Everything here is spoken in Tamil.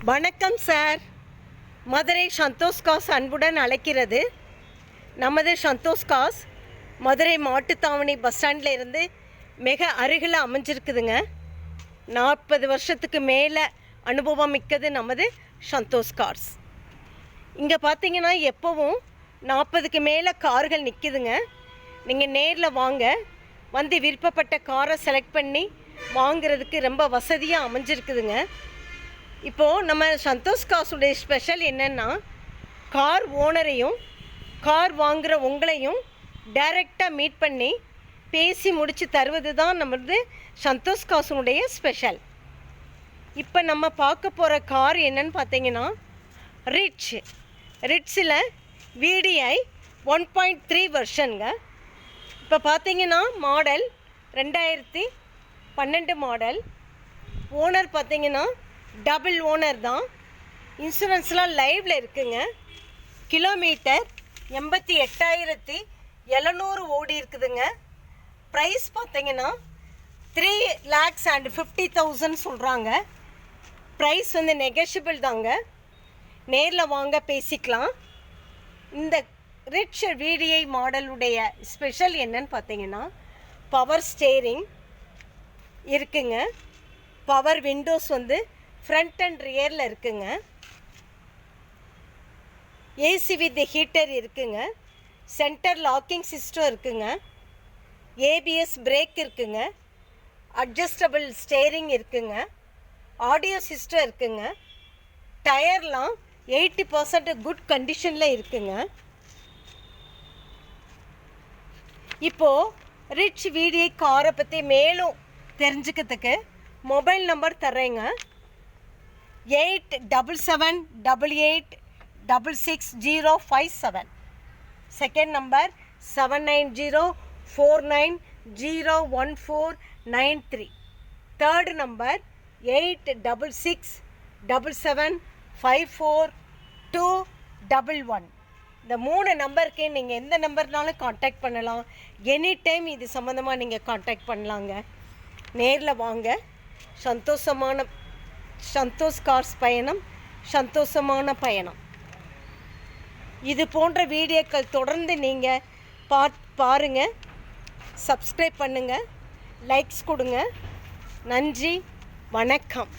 வணக்கம் சார். மதுரை சந்தோஷ் காஸ் அன்புடன் அழைக்கிறது. நமது சந்தோஷ் காஸ் மதுரை மாட்டுத்தாவணி பஸ் ஸ்டாண்டில் இருந்து மிக அருகில் அமைஞ்சிருக்குதுங்க. 40 வருஷத்துக்கு மேலே அனுபவம் மிக்கது நமது சந்தோஷ் கார்ஸ். இங்கே பார்த்தீங்கன்னா எப்போவும் 40க்கு மேலே கார்கள் நிற்குதுங்க. நீங்கள் நேரில் வாங்க, வந்து விருப்பப்பட்ட காரை செலக்ட் பண்ணி வாங்கிறதுக்கு ரொம்ப வசதியாக அமைஞ்சிருக்குதுங்க. இப்போது நம்ம சந்தோஷ் காஸுடைய ஸ்பெஷல் என்னென்னா, கார் ஓனரையும் கார் வாங்குகிற உங்களையும் டைரெக்டாக மீட் பண்ணி பேசி முடித்து தருவது தான் நம்மளது சந்தோஷ் காஸுடைய ஸ்பெஷல். இப்போ நம்ம பார்க்க போகிற கார் என்னன்னு பார்த்தீங்கன்னா ரிட்ஸில் VDI 1.3 வெர்ஷனுங்க. இப்போ பார்த்தீங்கன்னா மாடல் 2012 மாடல். ஓனர் பார்த்தீங்கன்னா டபுள் ஓனர் தான். இன்சூரன்ஸ்லாம் லைவில் இருக்குங்க. கிலோமீட்டர் 88,700 ஓடி இருக்குதுங்க. ப்ரைஸ் பார்த்தீங்கன்னா 3,50,000 சொல்கிறாங்க. ப்ரைஸ் வந்து நெகோஷியபிள் தாங்க. நேரில் வாங்க பேசிக்கலாம். இந்த ரிட்ஸ் VDI மாடலுடைய ஸ்பெஷல் என்னன்னு பார்த்தீங்கன்னா, பவர் ஸ்டேரிங் இருக்குங்க. பவர் விண்டோஸ் வந்து ஃப்ரண்ட் அண்ட் ரியரில் இருக்குங்க. ஏசி வித் ஹீட்டர் இருக்குங்க. சென்டர் லாக்கிங் சிஸ்டம் இருக்குங்க. ABS பிரேக் இருக்குங்க. அட்ஜஸ்டபிள் ஸ்டேரிங் இருக்குங்க. ஆடியோ சிஸ்டம் இருக்குங்க. டயர்லாம் 80% குட் கண்டிஷனில் இருக்குங்க. இப்போது ரிட்ஸ் VDI காரை பற்றி மேலும் தெரிஞ்சுக்கிறதுக்கு மொபைல் நம்பர் தர்றேங்க. 8778866057. Second number 7904901493. Third number 8667754211. இந்த 3 நம்பருக்கு நீங்கள் எந்த நம்பர்னாலும் காண்டாக்ட் பண்ணலாம். எனி டைம் இது சம்மந்தமாக நீங்கள் காண்டாக்ட் பண்ணலாங்க. நேரில் வாங்க. சந்தோஷ் கார்ஸ் பயணம் சந்தோஷமான பயணம். இது போன்ற வீடியோக்கள் தொடர்ந்து நீங்கள் பாருங்கள். சப்ஸ்கிரைப் பண்ணுங்கள், லைக்ஸ் கொடுங்க. நன்றி, வணக்கம்.